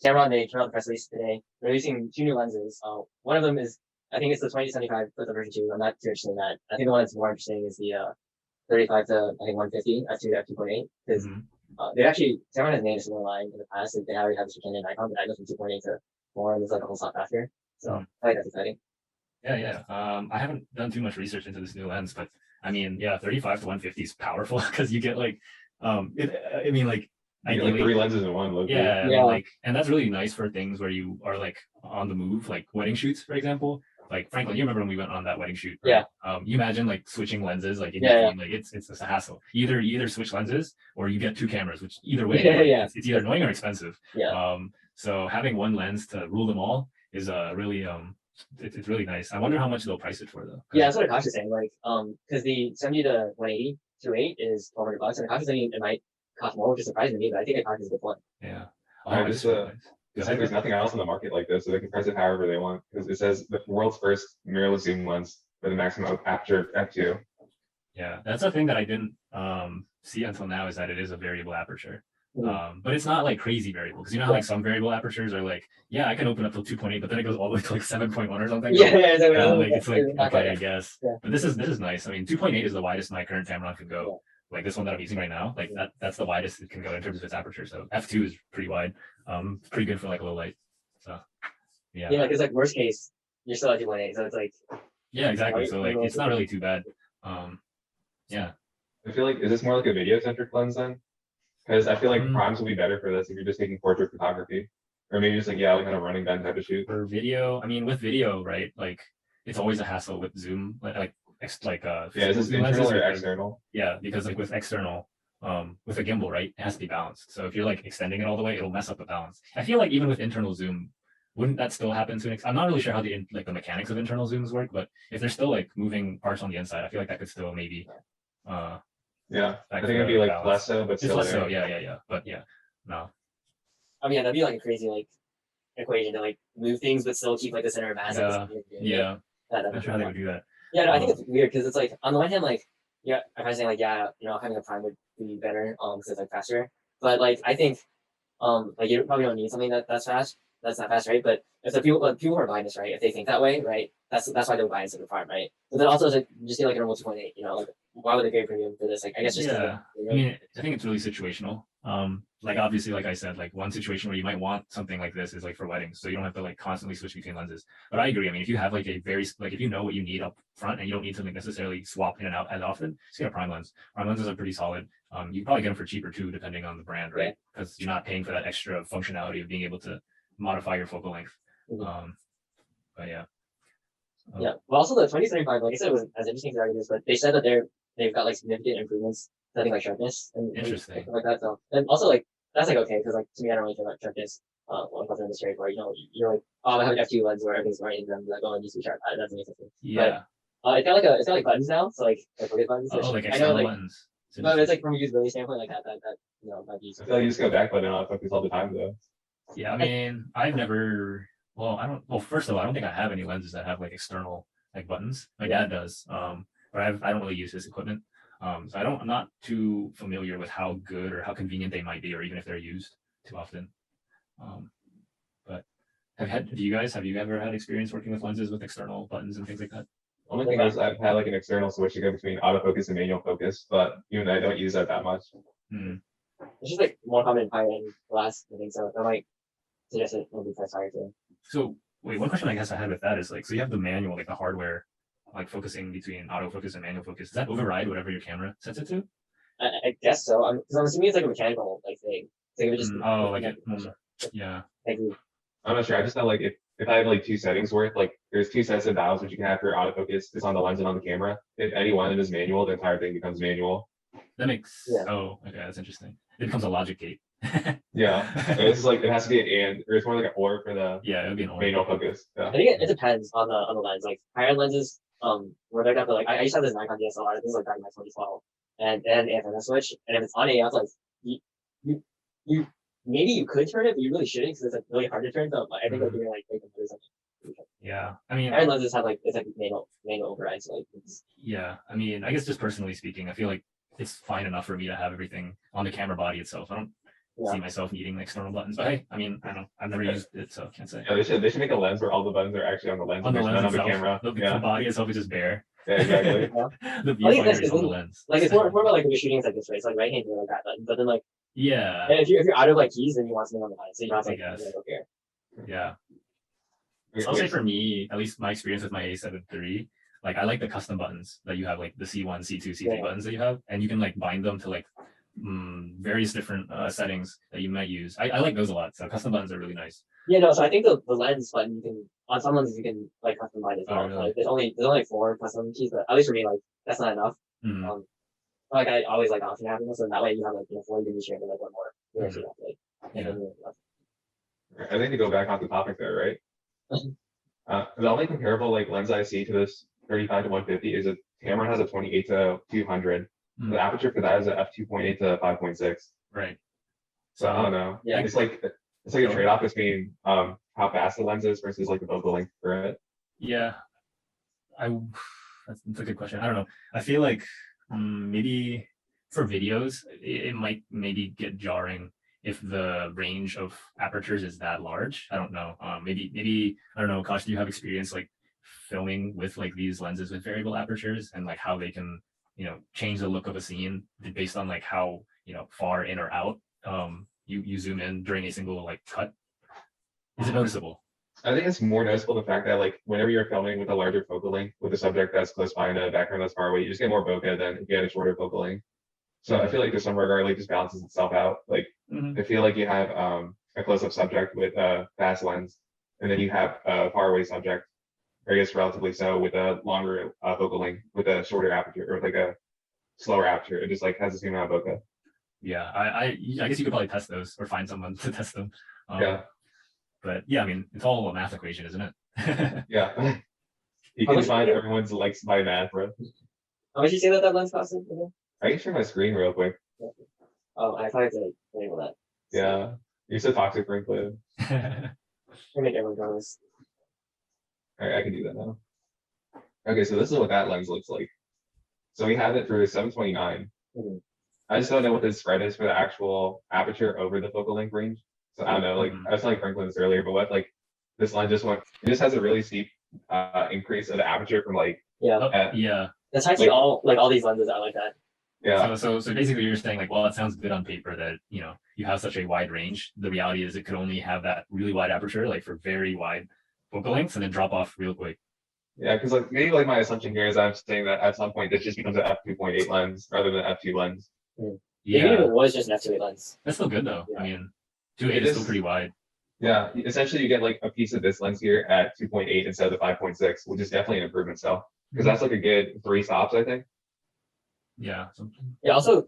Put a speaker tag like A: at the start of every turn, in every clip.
A: Tamron, they came out the press release today. They're releasing two new lenses. One of them is, I think it's the 2075 with the version 2. I'm not too interested in that. I think the one that's more interesting is the 35 to I think 150 f2.8 because they actually Tamron has made a similar line in the past. They already have this Canon and Nikon, but I go from 2.8 to more, and it's like a whole lot faster. So I think that's exciting.
B: Yeah. I haven't done too much research into this new lens, but I mean, yeah, 35 to 150 is powerful because you get like, I mean, like,
C: ideally, like 3 lenses in one.
B: Yeah, I mean, like, and that's really nice for things where you are like on the move, like wedding shoots, for example. Like Franklin, you remember when we went on that wedding shoot? Right?
A: Yeah.
B: You imagine like switching lenses, like in between, like it's just a hassle. You either switch lenses or you get 2 cameras, which either way, it's either annoying or expensive.
A: Yeah.
B: So having one lens to rule them all is really it's really nice. I wonder how much they'll price it for though.
A: Yeah, that's what Akash is saying. Like, because the 70 to 180 to 8 is $1,200, and Akash is saying it might cost more, which is surprising to me, but I think Akash is a good one.
B: Yeah.
C: Just there's nothing else in the market like this, so they can price it however they want. Because it says the world's first mirrorless zoom lens with a maximum aperture f2.
B: Yeah, that's a thing that I didn't see until now, is that it is a variable aperture. But it's not like crazy variable, because you know how like some variable apertures are like, yeah, I can open up to 2.8, but then it goes all the way to like 7.1 or something.
A: Yeah,
B: like it's like okay, I guess. Yeah. But this is nice. I mean, 2.8 is the widest my current Tamron could go. Like this one that I'm using right now, like that's the widest it can go in terms of its aperture. So f2 is pretty wide. Pretty good for like low light. So yeah.
A: Yeah, because like worst case, you're still at 2.8, so it's like.
B: Yeah, exactly. So like it's not really too bad. Yeah.
C: I feel like, is this more like a video centric lens then? Because I feel like primes will be better for this if you're just taking portrait photography, or maybe just like like kind of running gun type of shoot.
B: For video, I mean, with video, right? Like it's always a hassle with zoom, like is
C: this internal or external?
B: Yeah, because like with external, with a gimbal, right, it has to be balanced. So if you're like extending it all the way, it'll mess up the balance. I feel like even with internal zoom, wouldn't that still happen to an I'm not really sure how the mechanics of internal zooms work, but if they're still like moving parts on the inside, I feel like that could still maybe
C: yeah, I think it'd be like balance. Less so, but still
B: less so. Yeah. But yeah, no.
A: I mean, that'd be like a crazy like equation to like move things, but still keep like the center of mass.
B: Yeah. I'm not sure how they would do that.
A: Yeah, no, I think it's weird because it's like on the one hand, like I'm saying like having a prime would be better because it's like faster. But like I think like you probably don't need something that's fast. That's not fast, right? But if the people who are buying this, right, if they think that way, right, that's why they'll buy it instead of prime, right? But then also like just get like a normal 2.8, like why would they pay premium for this? Like I guess just
B: I mean, I think it's really situational. Like obviously, like I said, like one situation where you might want something like this is like for weddings, so you don't have to like constantly switch between lenses. But I agree. I mean, if you have like a very if you know what you need up front and you don't need to like necessarily swap in and out as often, just get a prime lens. Prime lenses are pretty solid. You probably get them for cheaper too, depending on the brand, right? Because you're not paying for that extra functionality of being able to modify your focal length. But yeah.
A: Well, also the 2075, like I said, it was as interesting as this, but they said that they've got like significant improvements, I think, like sharpness and
B: interesting
A: like that. So and also like that's like okay because like to me I don't really care about sharpness. When I'm in the straight, where you're like, oh, I have an f2 lens where everything's right, and I'm like, oh, it needs to be sharp. That doesn't make sense.
B: Yeah.
A: But it's got like buttons now, so like focus buttons.
B: Like external lens.
A: But it's like from a usability standpoint, like that might be.
C: I feel like you just go back button on focus all the time though.
B: Yeah, I mean, I've never. Well, first of all, I don't think I have any lenses that have like external like buttons. My dad does, but I don't really use his equipment, so I'm not too familiar with how good or how convenient they might be, or even if they're used too often. But have you ever had experience working with lenses with external buttons and things like that?
C: Only thing is I've had like an external switch to go between autofocus and manual focus, but even I don't use that much.
A: It's just like more common in high-end glass, I think, so I might suggest it will be priced higher too.
B: So wait, one question I guess I had with that is like, so you have the manual, like the hardware, like focusing between autofocus and manual focus. Does that override whatever your camera sets it to?
A: I guess so. Because I'm assuming it's like a mechanical like thing. So it would just
C: yeah. I'm not sure. I just know like if I have like 2 settings worth, like there's 2 sets of dials which you can have for autofocus. It's on the lens and on the camera. If any one of them is manual, the entire thing becomes manual.
B: That makes okay, that's interesting. It becomes a logic gate.
C: Yeah, this is like it has to be an and, or it's more like an or for the
B: it would be an or.
C: manual focus. Yeah.
A: I think it depends on the lens. Like higher lenses, where they're gonna like I used to have this Nikon DSLR. This is like back in my 2012, and AFM switch. And if it's on AF, like you maybe you could turn it, but you really shouldn't because it's like really hard to turn. So I think like you're like make them do something.
B: Yeah, I mean,
A: higher lenses have like it's like manual override. So like
B: I mean, I guess just personally speaking, I feel like it's fine enough for me to have everything on the camera body itself. I don't see myself needing external buttons. But hey, I mean, I don't know. I've never used it, so I can't say.
C: Yeah, they should make a lens where all the buttons are actually on the lens.
B: On the
C: and there's
B: lens
C: none
B: itself,
C: on the camera.
B: the
C: Yeah,
B: body itself is just bare.
C: yeah, exactly.
B: The
A: I think that's
B: viewfinder is on the
A: good.
B: lens.
A: Like it's more about like when you're shooting it's like this way. It's like right hand like that button. But then like
B: Yeah,
A: and if you're out of like keys, then you want something on the button. So you have
B: I
A: like
B: guess.
A: go here.
B: yeah.
C: Wait,
B: So I'll say
C: wait,
B: for me, at least my experience with my A7 III, like I like the custom buttons that you have, like the C1, C2, C3
A: Yeah.
B: buttons that you have, and you can like bind them to like various different settings that you might use. I like those a lot. So custom buttons are really nice.
A: Yeah, no, so I think the lens button you can on some lenses you can like customize as
B: Oh,
A: well.
B: really?
A: Like there's only like 4 custom keys, but at least for me, like that's not enough.
B: Mhm.
A: Like I always like option having this, so that way you have like 4 you can be sharing with like one more. You know, so you have to, like,
B: Yeah.
A: and then,
C: I think to go back on the topic there, right? The only comparable like lens I see to this 35 to 150 is a Tamron has a 28 to 200.
B: Mm.
C: The aperture for that is a f2.8 to 5.6.
B: Right.
C: So I don't know.
A: Yeah.
C: It's like a trade-off between how fast the lens is versus like the focal length for it.
B: Yeah. That's a good question. I don't know. I feel like maybe for videos, it might maybe get jarring if the range of apertures is that large. I don't know. Maybe I don't know. Kosh, do you have experience like filming with like these lenses with variable apertures and like how they can, change the look of a scene based on like how, far in or out you zoom in during a single like cut? Is it noticeable?
C: I think it's more noticeable the fact that like whenever you're filming with a larger focal length with a subject that's close by and a background that's far away, you just get more bokeh than if you had a shorter focal length. So I feel like there's some regard like just balances itself out. Like
B: Mhm.
C: I feel like you have a close-up subject with a fast lens, and then you have a far away subject, or I guess relatively so, with a longer focal length with a shorter aperture or like a slower aperture. It just like has the same amount of bokeh.
B: Yeah, I guess you could probably test those or find someone to test them.
C: Yeah.
B: But yeah, I mean, it's all a math equation, isn't it?
C: Yeah. You
A: How
C: can
A: much
C: find
A: did you-
C: everyone's likes by math, bro.
A: how much you say that lens costs again?
C: I can share my screen real quick.
A: Oh, I thought I had to enable that.
C: Yeah. You're so toxic for include.
A: I make everyone jealous.
C: All right, I can do that now. Okay, so this is what that lens looks like. So we have it for 729.
A: Mhm.
C: I just don't know what the spread is for the actual aperture over the focal length range. So I don't know, like
B: Mhm.
C: I was telling Franklin this earlier, but what like this lens it just has a really steep increase of the aperture from like
A: Yeah,
B: Oh, yeah.
A: that's actually
C: Like-
A: all these lenses are like that.
C: yeah.
B: So basically you're saying like, well, it sounds good on paper that, you have such a wide range. The reality is it could only have that really wide aperture, like for very wide focal lengths and then drop off real quick.
C: Yeah, because like maybe like my assumption here is I'm saying that at some point this just becomes an f2.8 lens rather than an f2 lens.
A: Even if
B: Yeah,
A: it was just an f2.8 lens.
B: that's still good though.
A: Yeah.
B: I mean, 2.8
C: It
B: is still
C: is-
B: pretty wide.
C: Yeah, essentially you get like a piece of this lens here at 2.8 instead of the 5.6, which is definitely an improvement still. Because that's like a good 3 stops, I think.
B: Yeah. Something.
A: Yeah. Also,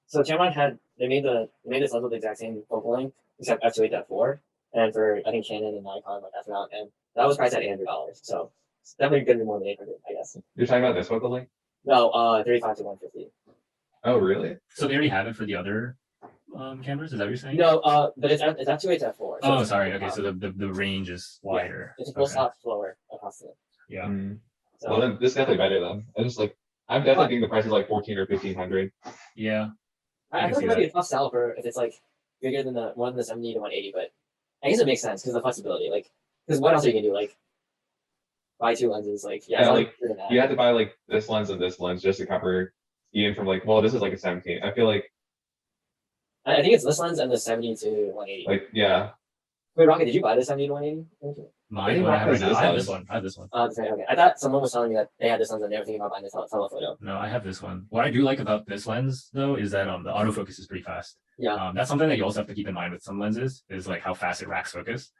A: so Tamron they made this lens with the exact same focal length except f2.8 to f4, and for I think Canon and Nikon like that's not, and that was priced at $800. So it's definitely gonna be more than 800, I guess.
C: You're talking about this focal length?
A: No, 35 to 150.
C: Oh, really?
B: So they already have it for the other cameras. Is that what you're saying?
A: No, but it's f2.8 to f4. So
B: Oh,
A: it's-
B: sorry. Okay, so the range is wider.
A: It's a full
B: Okay.
A: stop slower across it.
B: Yeah.
C: Mm.
A: So
C: Well, then this is definitely better then. I just like I'm definitely thinking the price is like 14 or 1500.
B: Yeah.
A: I
B: can
A: feel like
B: see
A: it might be
B: that.
A: a tough sell for if it's like bigger than the more than the 70 to 180, but I guess it makes sense because the flexibility. Like, because what else are you gonna do? Like, buy 2 lenses. Like, yeah,
C: Yeah,
A: it's
C: like,
A: bigger than that.
C: You have to buy like this lens and this lens just to cover even from like, well, this is like a 17. I feel like
A: I think it's this lens and the 70 to 180.
C: yeah.
A: Wait, Rocket, did you buy the 70 to 180?
B: Mine,
C: think
B: what I have right
C: Mark has
B: now.
C: this
B: I have
C: one.
B: this one. I have this one.
A: Okay. I thought someone was telling me that they had this lens and they were thinking about buying the telephoto.
B: No, I have this one. What I do like about this lens though is that the autofocus is pretty fast.
A: Yeah.
B: That's something that you also have to keep in mind with some lenses is like how fast it racks focus.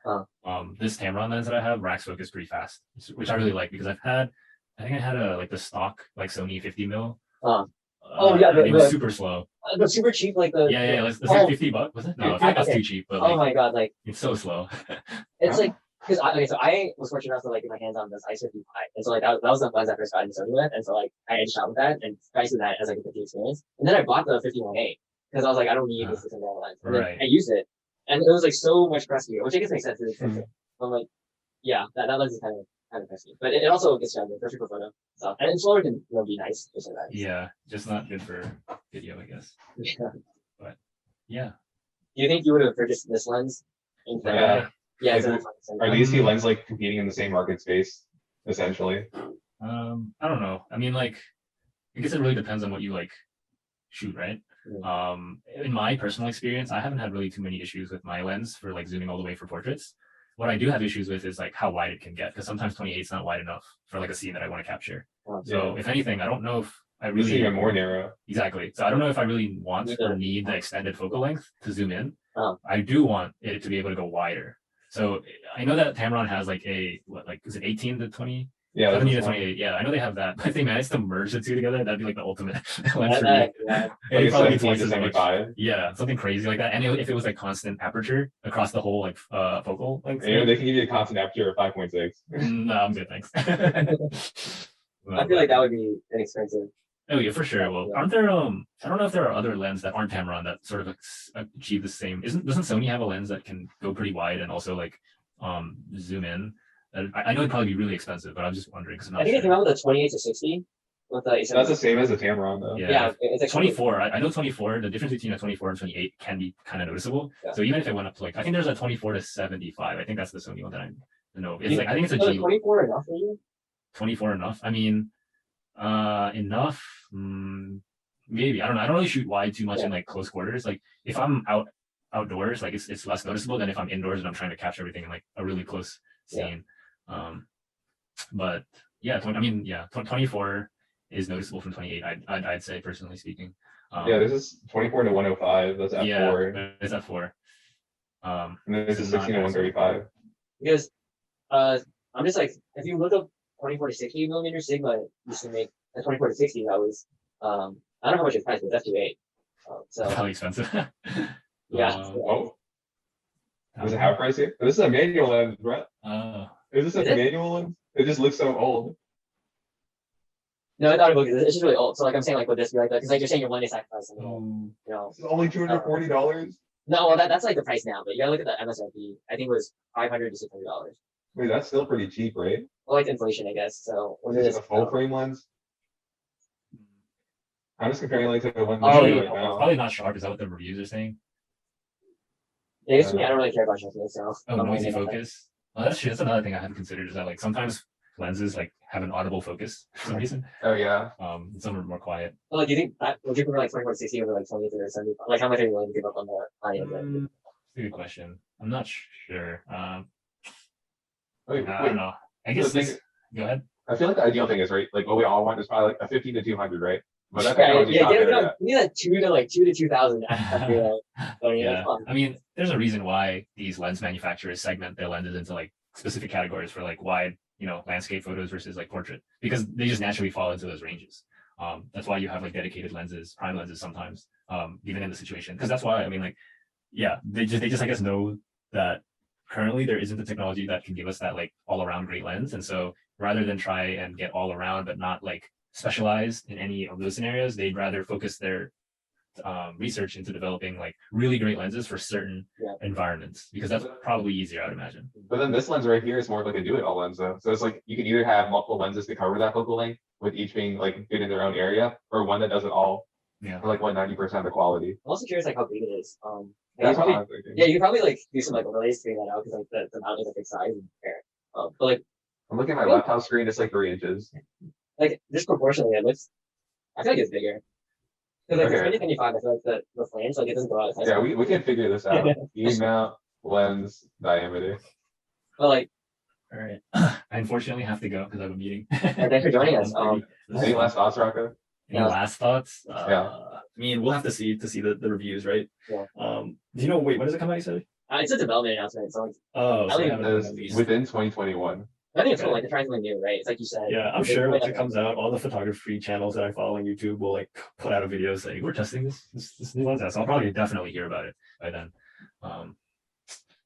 B: This Tamron lens that I have racks focus pretty fast, which I really like because I think I had like the stock like Sony 50 mil.
A: Oh, yeah,
B: it was super slow.
A: But super cheap, like the
B: Yeah, it's
A: Oh.
B: like $50, was it? No, I feel like that's
A: Okay.
B: too cheap, but
A: oh
B: like
A: my god, like
B: it's so slow.
A: it's like because so I was fortunate enough to like get my hands on this Ice 50 Pi, and so like that was the lens I first got into Sony with, and so like I had shot with that and priced that as like a 50 experience, and then I bought the 51.8 because I was like I don't need this $600 lens, and then
B: Right.
A: I used it, and it was like so much crestier, which I guess makes sense. It's expensive. I'm like, yeah, that lens is kind of crusty, but it also gets done perfect for photo stuff, and it's slower can be nice just like that.
B: Yeah, just not good for video, I guess.
A: Yeah.
B: Yeah.
A: you think you would have purchased this lens? Instead of-
C: Yeah.
A: Yeah.
C: Is
A: instead
C: it-
A: of like
C: Are these two lenses like competing in the same market space, essentially?
B: I don't know. I mean, like, I guess it really depends on what you like shoot, right? In my personal experience, I haven't had really too many issues with my lens for like zooming all the way for portraits. What I do have issues with is like how wide it can get, because sometimes 28 is not wide enough for like a scene that I want to capture. So if anything, I don't know if I
C: This is
B: really
C: even more narrow.
B: exactly. So I don't know if I really want or need the extended focal length to zoom in. I do want it to be able to go wider. So I know that Tamron has like a is it 18 to 20?
C: Yeah,
B: 17 to
C: that's
B: 28. Yeah, I know they have that. But if they managed to merge the two together, that'd be like the ultimate lens for me.
A: Yeah, yeah.
C: like
B: It'd
C: a
B: probably be
C: 17
B: twice
C: to
B: as much.
C: 75.
B: Yeah, something crazy like that. And if it was like constant aperture across the whole like focal length.
C: And, you know, they can give you a constant aperture of 5.6.
B: No, I'm good, thanks.
A: I feel like that would be inexpensive.
B: Oh yeah, for sure. Well, aren't there I don't know if there are other lenses that aren't Tamron that sort of achieve the same. Doesn't Sony have a lens that can go pretty wide and also like zoom in? I know it'd probably be really expensive, but I'm just wondering because I'm
A: I
B: not
A: think
B: sure.
A: it came out with a 28 to 60 with the
C: So that's the same as the Tamron, though.
B: Yeah,
A: it's like
B: 24. I know 24. The difference between a 24 and 28 can be kind of noticeable.
A: Yeah.
B: So even if it went up to like, I think there's a 24 to 75. I think that's the Sony one that I know. It's like I think it's a
A: So
B: G.
A: 24 enough for you?
B: 24 enough. I mean, enough. Maybe I don't know. I don't really shoot wide too much in like close quarters. Like if I'm outdoors, like it's less noticeable than if I'm indoors and I'm trying to capture everything in like a really close scene. But yeah, 24 is noticeable from 28. I'd say personally speaking.
C: Yeah, this is 24 to 105. That's f4.
B: Yeah, it's at 4.
C: And then this is
B: not
C: 16 to
B: as-
C: 135.
A: Because I'm just like, if you look up 24 to 60 millimeter Sigma used to make a 24 to 60, that was I don't know how much it's priced, but it's F28. So
B: Probably expensive.
A: yeah.
C: Oh, does it have a price here? This is a manual lens, Brett. Is this a
A: Is it?
C: manual lens? It just looks so old.
A: No, I thought about it. It's just really old. So like I'm saying, like would this be like that? Because like you're saying you're one day sacrificing. You know.
C: This is only $240.
A: No, well that's like the price now, but you gotta look at the MSRP. I think it was $500 to $600.
C: Wait, that's still pretty cheap, right?
A: Well, like inflation, I guess. So
C: Is it a full frame lens? I'm just comparing like to the one
A: Oh,
C: right
A: yeah.
C: now.
B: Probably not sharp. Is that what the reviews are saying?
A: Yeah, I guess for me, I don't really care about sharpness, so
B: Oh,
A: I'm
B: noisy
A: only about that.
B: focus. Well, that's true. That's another thing I haven't considered is that like sometimes lenses like have an audible focus for some reason.
C: Oh yeah.
B: Some are more quiet.
A: Well, like, do you think that would you prefer like 24 to 60 over like 23 or 75? Like, how much are you willing to give up on the high end?
B: That's a good question. I'm not sure.
C: Wait,
B: I
C: wait.
B: don't know. I guess
C: The thing-
B: this, go ahead.
C: I feel like the ideal thing is right. Like what we all want is probably like a 15 to 200, right? But that
A: Yeah,
C: technology's
A: yeah,
C: not
A: give
C: there yet.
A: me that 2 to 2,000 after so,
B: Yeah,
A: fun.
B: I mean, there's a reason why these lens manufacturers segment their lenses into like specific categories for like wide, landscape photos versus like portrait, because they just naturally fall into those ranges. That's why you have like dedicated lenses, prime lenses sometimes, even in the situation. Because that's why I mean, like, yeah, they just I guess know that currently there isn't the technology that can give us that like all around great lens, and so rather than try and get all around but not like specialized in any of those scenarios, they'd rather focus their research into developing like really great lenses for certain environments, because that's probably easier, I'd imagine.
C: But then this lens right here is more of like a do-it-all lens though. So it's like you can either have multiple lenses to cover that focal length, with each being like good in their own area, or one that does it all
B: Yeah.
C: for like 90% of the quality.
A: I'm also curious like how big it is.
C: That's what
A: probably,
C: I'm thinking.
A: yeah, you could probably like do some like overlays to figure that out because like the mount is a big size and fair. But like
C: I'm looking at my laptop screen, it's like 3 inches.
A: just proportionally, it looks. I feel like it's bigger. Because like
C: Okay.
A: the 2025, I feel like the flange like it doesn't go out as high.
C: Yeah, we can figure this out. E mount, lens, diameter.
A: But like,
B: All right. I unfortunately have to go because I have a meeting.
A: thanks for joining us.
C: Any last thoughts, Rocco?
B: Any
A: Yeah.
B: last thoughts?
C: Yeah.
D: I mean, we'll have to see the reviews, right?
A: Yeah.
D: Do you know? Wait, when does it come out? You said?
A: It's a development announcement, so like,
D: Oh,
A: I
D: so they
A: think
D: haven't
C: It is
D: released.
C: within 2021.
A: I think it's cool.
D: Okay.
A: Like they're trying something new, right? It's like you said.
D: Yeah, I'm
A: They-
D: sure
A: they
D: once
A: might
D: it
A: have-
D: comes out, all the photography channels that I follow on YouTube will like put out a video saying
B: We're testing this new lens out, so I'll probably definitely hear about it by then.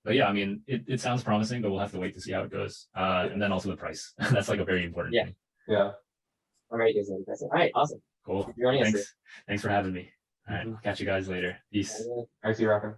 B: But yeah, I mean, it sounds promising, but we'll have to wait to see how it goes. And then also the price. That's like a very important
A: Yeah.
B: thing.
C: Yeah.
A: I'm ready to do this. All right, awesome.
B: Cool.
A: Thanks for joining us.
B: Thanks for having me. All right, catch you guys later. Peace.
C: I see, Rocco.